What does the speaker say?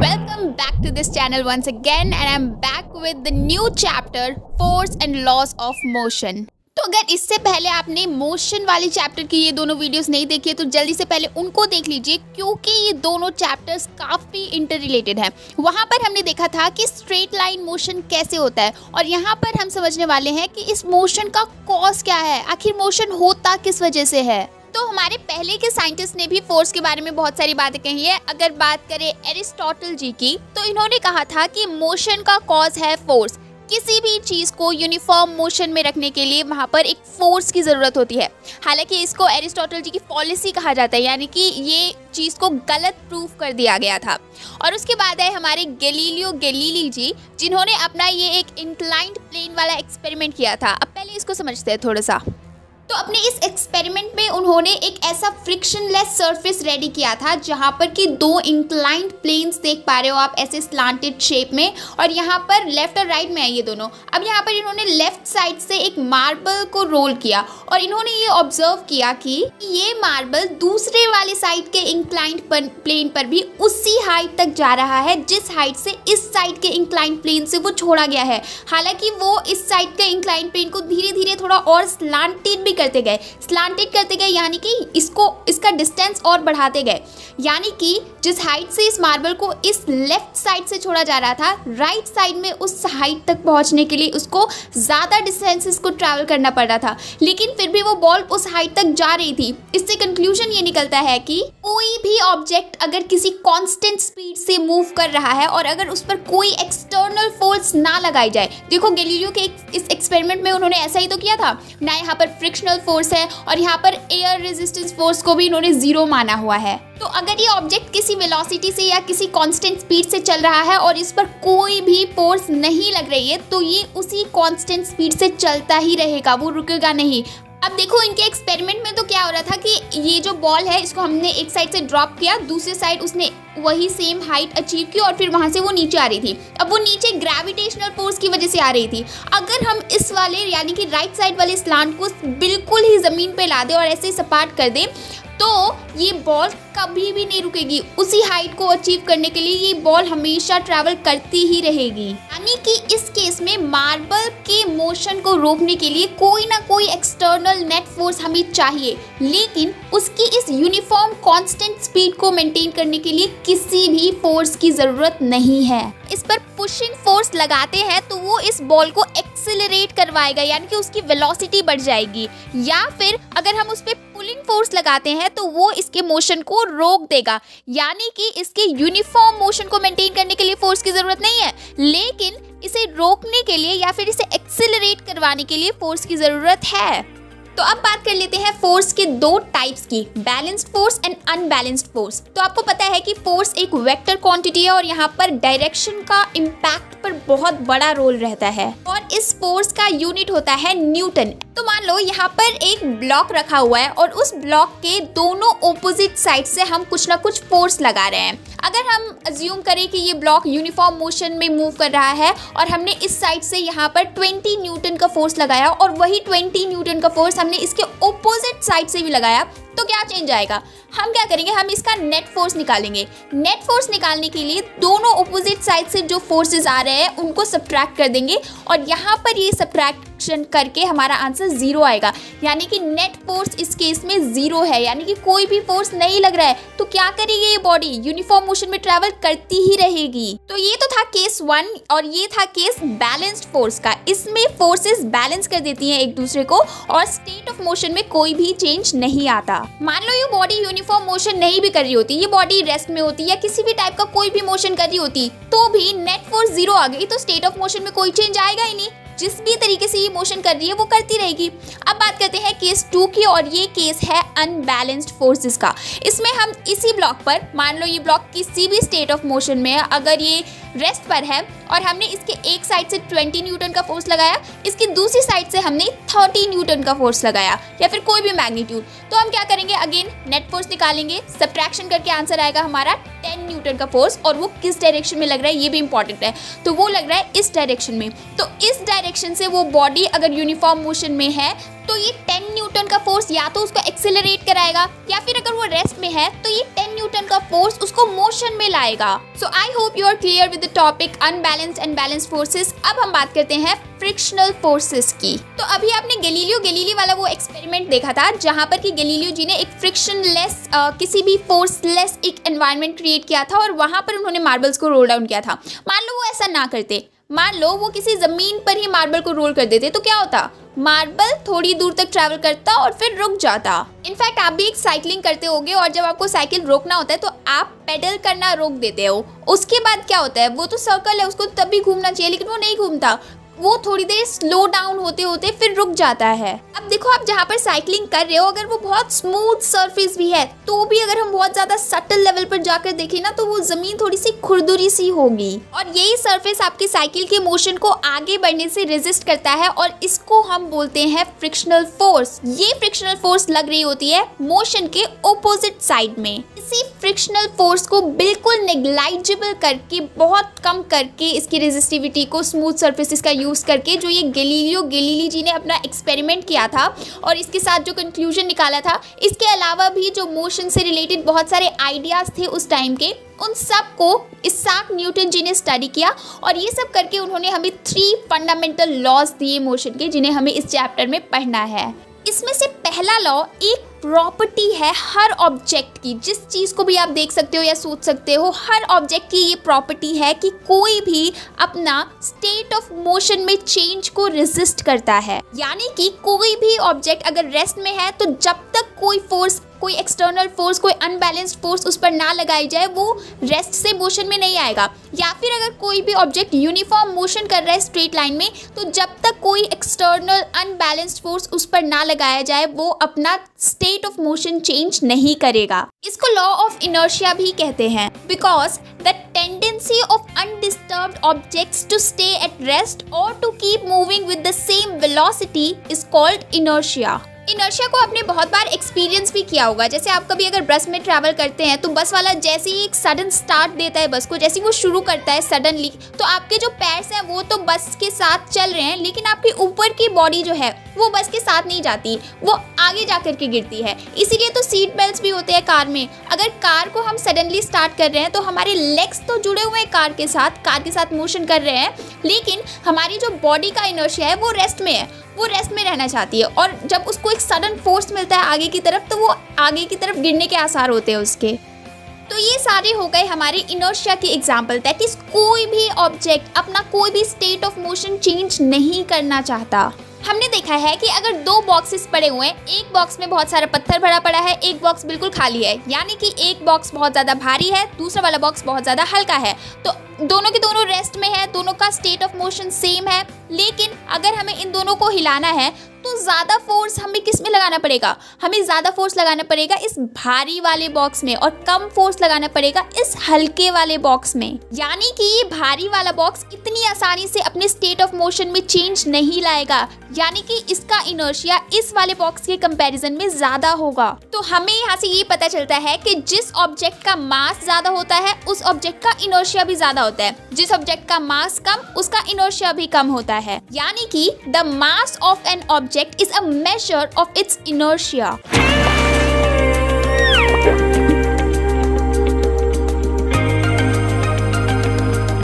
Welcome back to this channel once again and I'm back with the new chapter Force and Laws of Motion. तो अगर इससे पहले आपने motion वाली chapter की ये दोनों वीडियोस नहीं देखी है तो जल्दी से पहले उनको देख लीजिए क्योंकि ये दोनों चैप्टर्स काफ़ी इंटर रिलेटेड हैं। वहाँ पर हमने देखा था कि स्ट्रेट लाइन मोशन कैसे होता है और यहाँ पर हम समझने वाले हैं कि इस मोशन का कॉज क्या है, आखिर मोशन होता किस वजह से है। तो हमारे पहले के साइंटिस्ट ने भी फोर्स के बारे में बहुत सारी बातें कही है। अगर बात करें एरिस्टोटल जी की तो इन्होंने कहा था कि मोशन का कॉज है फोर्स। किसी भी चीज़ को यूनिफॉर्म मोशन में रखने के लिए वहाँ पर एक फोर्स की ज़रूरत होती है। हालांकि इसको एरिस्टोटल जी की पॉलिसी कहा जाता है, यानी कि ये चीज़ को गलत प्रूफ कर दिया गया था। और उसके बाद है हमारे गैलीलियो गैलीली जी, जिन्होंने अपना ये एक इंक्लाइंड प्लेन वाला एक्सपेरिमेंट किया था। अब पहले इसको समझते हैं थोड़ा सा। तो अपने इस एक्सपेरिमेंट में उन्होंने एक ऐसा फ्रिक्शनलेस सरफेस रेडी किया था जहां पर कि दो इंक्लाइंड प्लेन्स देख पा रहे हो आप ऐसे स्लांटेड शेप में, और यहाँ पर लेफ्ट और राइट में है ये दोनों। अब यहाँ पर इन्होंने लेफ्ट साइड से एक मार्बल को रोल किया और इन्होंने ये ऑब्जर्व किया कि ये मार्बल दूसरे वाले साइड के इंक्लाइंड प्लेन पर भी उसी हाइट तक जा रहा है जिस हाइट से इस साइड के इंक्लाइंड प्लेन से वो छोड़ा गया है। हालांकि वो इस साइड के इंक्लाइंड प्लेन को धीरे धीरे थोड़ा और स्लांटेड भी करते गए, यानी कि इसका डिस्टेंस और बढ़ाते गए। यानी कि जिस हाइट से इस मार्बल को इस लेफ्ट साइड से छोड़ा जा रहा था, राइट साइड में उस हाइट तक पहुंचने के लिए उसको ज़्यादा डिस्टेंसेस को ट्रैवल करना पड़ रहा था, लेकिन फिर भी वो बॉल उस हाइट तक जा रही थी। इससे कंक्लूजन ये निकलता है कि कोई भी ऑब्जेक्ट अगर किसी कांस्टेंट स्पीड से मूव कर रहा है और अगर उस पर कोई एक्सटर्नल फोर्स ना लगाई जाए, देखो गैलीलियो के इस एक्सपेरिमेंट में उन्होंने ऐसा ही तो किया था ना। यहाँ पर फ्रिक्शनल फोर्स है और यहाँ पर एयर रेजिस्टेंस फोर्स को भी इन्होंने जीरो माना हुआ है। तो अगर ये ऑब्जेक्ट किसी वेलोसिटी से या किसी कांस्टेंट स्पीड से चल रहा है और इस पर कोई भी फोर्स नहीं लग रही है तो ये उसी कांस्टेंट स्पीड से चलता ही रहेगा, वो रुकेगा नहीं। अब देखो इनके एक्सपेरिमेंट में तो क्या हो रहा था कि ये जो बॉल है इसको हमने एक साइड से ड्रॉप किया, दूसरी साइड उसने वही सेम हाइट अचीव की और फिर वहां से वो नीचे आ रही थी। अब वो नीचे ग्रेविटेशनल फोर्स की वजह से आ रही थी। अगर हम इस वाले यानी कि राइट साइड वाले स्लांट को बिल्कुल ही ज़मीन पे ला दें और ऐसे ही सपाट कर दें तो ये बॉल कभी भी नहीं रुकेगी। उसी हाइट को अचीव करने के लिए ये बॉल हमेशा ट्रैवल करती ही रहेगी। यानी कि इस केस में मार्बल के मोशन को रोकने के लिए कोई ना कोई एक्सटर्नल नेट फोर्स हमें चाहिए, लेकिन उसकी इस यूनिफॉर्म कांस्टेंट स्पीड को मेंटेन करने के लिए किसी भी फोर्स की ज़रूरत नहीं है। इस पर पुशिंग फोर्स लगाते हैं तो वो इस बॉल को एक्सेलरेट करवाएगा, यानी कि उसकी वेलोसिटी बढ़ जाएगी, या फिर अगर हम उस पर पुलिंग फोर्स लगाते हैं तो वो इसके मोशन को रोक देगा। यानी कि इसके यूनिफॉर्म मोशन को मेंटेन करने के लिए फोर्स की ज़रूरत नहीं है, लेकिन इसे रोकने के लिए या फिर इसे एक्सेलरेट करवाने के लिए फोर्स की ज़रूरत है। तो अब बात कर लेते हैं फोर्स के दो टाइप्स की, balanced force and unbalanced force. तो आपको पता है कि फोर्स एक वेक्टर क्वांटिटी है और यहाँ पर डायरेक्शन का इम्पैक्ट पर बहुत बड़ा रोल रहता है और इस फोर्स का यूनिट होता है न्यूटन। तो मान लो यहाँ पर एक ब्लॉक रखा हुआ है और उस ब्लॉक के दोनों ऑपोजिट साइड से हम कुछ ना कुछ फोर्स लगा रहे हैं। अगर हम अज्यूम करें कि ये ब्लॉक यूनिफॉर्म मोशन में मूव कर रहा है और हमने इस साइड से यहाँ पर 20 न्यूटन का फोर्स लगाया और वही 20 न्यूटन का फोर्स हमने इसके ऑपोजिट साइड से भी लगाया, तो क्या चेंज आएगा? हम क्या करेंगे, हम इसका नेट फोर्स निकालेंगे। नेट फोर्स निकालने के लिए दोनों ऑपोजिट साइड से जो फोर्सेस आ रहे हैं उनको सब्ट्रैक्ट कर देंगे और यहाँ पर ये सब्ट्रैक्शन करके हमारा आंसर जीरो आएगा। यानी कि नेट फोर्स इस केस में जीरो है, यानी कि कोई भी फोर्स नहीं लग रहा है। तो क्या करेगी ये बॉडी? यूनिफॉर्म मोशन में ट्रैवल करती ही रहेगी। तो ये तो था केस 1 और ये था केस बैलेंस्ड फोर्स का। इसमें फोर्सेस बैलेंस कर देती हैं एक दूसरे को और स्टेट ऑफ मोशन में कोई भी चेंज नहीं आता। मान लो ये बॉडी यूनिफॉर्म मोशन नहीं भी कर रही होती, ये बॉडी रेस्ट में होती या किसी भी टाइप का कोई भी मोशन कर रही होती, तो भी नेट फोर्स जीरो आ गई तो स्टेट ऑफ मोशन में कोई चेंज आएगा ही नहीं। जिस भी तरीके से ये मोशन कर रही है वो करती रहेगी। अब बात करते हैं केस 2 की और ये केस है अनबैलेंस्ड फोर्सेस का। इसमें हम इसी ब्लॉक पर, मान लो ये ब्लॉक किसी भी स्टेट ऑफ मोशन में है, अगर ये रेस्ट पर है और हमने इसके एक साइड से 20 न्यूटन का फोर्स लगाया, इसकी दूसरी साइड से हमने 30 न्यूटन का फोर्स लगाया या फिर कोई भी मैग्नीट्यूड, तो हम क्या करेंगे, अगेन नेट फोर्स निकालेंगे, सब्ट्रैक्शन करके आंसर आएगा हमारा 10 न्यूटन का फोर्स। और वो किस डायरेक्शन में लग रहा है ये भी इंपॉर्टेंट है, तो वो लग रहा है इस डायरेक्शन में। तो इस डायरेक्शन से वो बॉडी अगर यूनिफॉर्म मोशन में है तो ये 10 न्यूटन का फोर्स या तो उसको एक्सेलरेट कराएगा या फिर अगर वो रेस्ट में है तो ये 10 न्यूटन का फोर्स उसको मोशन में लाएगा। So I hope you are clear with the topic unbalanced and balanced forces. अब हम बात करते हैं फ्रिक्शनल फोर्सेस की। तो अभी आपने गैलीलियो गैलीली वाला वो एक्सपेरिमेंट देखा था जहां पर कि गैलीलियो जी ने एक फ्रिक्शनलेस किसी भी फोर्सलेस एक एनवायरनमेंट क्रिएट किया था और वहां पर उन्होंने मार्बल्स को रोल डाउन किया था। मान लो वो ऐसा ना करते, मान लो वो किसी जमीन पर ही मार्बल को रोल कर देते तो क्या होता? मार्बल थोड़ी दूर तक ट्रैवल करता और फिर रुक जाता। इनफैक्ट आप भी एक साइकिलिंग करते होगे और जब आपको साइकिल रोकना होता है तो आप पेडल करना रोक देते हो। उसके बाद क्या होता है? वो तो सर्कल है, उसको तब भी घूमना चाहिए लेकिन वो नहीं घूमता, वो थोड़ी देर स्लो डाउन होते होते फिर रुक जाता है। अब देखो आप जहाँ पर साइकिलिंग कर रहे हो अगर वो बहुत स्मूथ सरफेस भी है तो भी अगर हम बहुत ज्यादा सटल लेवल पर जाकर देखें ना तो वो जमीन थोड़ी सी खुरदुरी सी होगी और यही सरफेस आपके साइकिल के मोशन को आगे बढ़ने से रेजिस्ट करता है और इसको हम बोलते हैं फ्रिक्शनल फोर्स। ये फ्रिक्शनल फोर्स लग रही होती है मोशन के ऑपोजिट साइड में। इसी फ्रिक्शनल फोर्स को बिल्कुल नेग्लाइजेबल करके, बहुत कम करके, इसकी रेजिस्टिविटी को स्मूथ सरफेसेस का यूज करके जो ये गैलीलियो गैलीली जी ने अपना एक्सपेरिमेंट किया था और इसके साथ जो कंक्लूजन निकाला था, इसके अलावा भी जो मोशन से रिलेटेड बहुत सारे आइडियाज थे उस टाइम के, उन सब को इसाक न्यूटन जी ने स्टडी किया और ये सब करके उन्होंने हमें 3 फंडामेंटल लॉज दिए मोशन के जिन्हें हमें इस चैप्टर में पढ़ना है। इसमें से पहला लॉ एक प्रॉपर्टी है हर ऑब्जेक्ट की। जिस चीज को भी आप देख सकते हो या सोच सकते हो, हर ऑब्जेक्ट की ये प्रॉपर्टी है कि कोई भी अपना स्टेट ऑफ मोशन में चेंज को रेजिस्ट करता है। यानी कि कोई भी ऑब्जेक्ट अगर रेस्ट में है तो जब तक कोई फोर्स, कोई एक्सटर्नल फोर्स, कोई अनबैलेंस्ड फोर्स उस पर ना लगाई जाए वो रेस्ट से मोशन में नहीं आएगा। या फिर अगर कोई भी ऑब्जेक्ट यूनिफॉर्म मोशन कर रहा है स्ट्रेट लाइन में तो जब तक कोई एक्सटर्नल अनबैलेंस्ड फोर्स उस पर ना लगाया जाए वो अपना स्टेट ऑफ मोशन चेंज नहीं करेगा। इसको लॉ ऑफ इनर्शिया भी कहते हैं because the tendency of undisturbed objects to stay at rest और to keep moving with the same velocity is called inertia. Inertia को आपने बहुत बार एक्सपीरियंस भी किया होगा। जैसे आप कभी अगर बस में ट्रैवल करते हैं तो बस वाला जैसे ही एक सडन स्टार्ट देता है बस को, जैसे ही वो शुरू करता है सडनली, तो आपके जो पैर हैं वो तो बस के साथ चल रहे हैं लेकिन आपकी ऊपर की बॉडी जो है वो बस के साथ नहीं जाती, वो आगे जाकर के गिरती है। इसीलिए तो सीट बेल्ट्स भी होते हैं कार में। अगर कार को हम सडनली स्टार्ट कर रहे हैं तो हमारे लेग्स तो जुड़े हुए हैं कार के साथ मोशन कर रहे हैं, लेकिन हमारी जो बॉडी का इनर्शिया है वो रेस्ट में है, वो रेस्ट में रहना चाहती है और जब उसको एक सडन फोर्स मिलता है आगे की तरफ तो वो आगे की तरफ गिरने के आसार होते हैं उसके। तो ये सारे हो गए हमारे इनर्शिया के एग्जाम्पल। दैट इज कोई भी ऑब्जेक्ट अपना कोई भी स्टेट ऑफ मोशन चेंज नहीं करना चाहता। हमने देखा है कि अगर 2 बॉक्सेस पड़े हुए हैं, एक बॉक्स में बहुत सारा पत्थर भरा पड़ा है, एक बॉक्स बिल्कुल खाली है, यानी कि एक बॉक्स बहुत ज़्यादा भारी है, दूसरा वाला बॉक्स बहुत ज़्यादा हल्का है, तो दोनों के दोनों रेस्ट में है, दोनों का स्टेट ऑफ मोशन सेम है। लेकिन अगर हमें इन दोनों को हिलाना है तो ज़्यादा फोर्स हमें किस में लगाना पड़ेगा? हमें ज़्यादा फोर्स लगाना पड़ेगा इस भारी वाले बॉक्स में और कम फोर्स लगाना पड़ेगा इस हल्के वाले बॉक्स में। यानी कि ये भारी वाला बॉक्स इतनी आसानी से अपने स्टेट ऑफ मोशन में चेंज नहीं लाएगा, यानी कि इसका इनर्शिया इस वाले बॉक्स के कंपैरिजन में ज़्यादा होगा। तो हमें यहाँ से ये पता चलता है कि जिस ऑब्जेक्ट का मास ज़्यादा होता है उस ऑब्जेक्ट का इनर्शिया भी ज़्यादा होता है, जिस ऑब्जेक्ट का मास कम उसका इनर्शिया भी कम होता है। यानी कि the mass of an object is a measure of its inertia.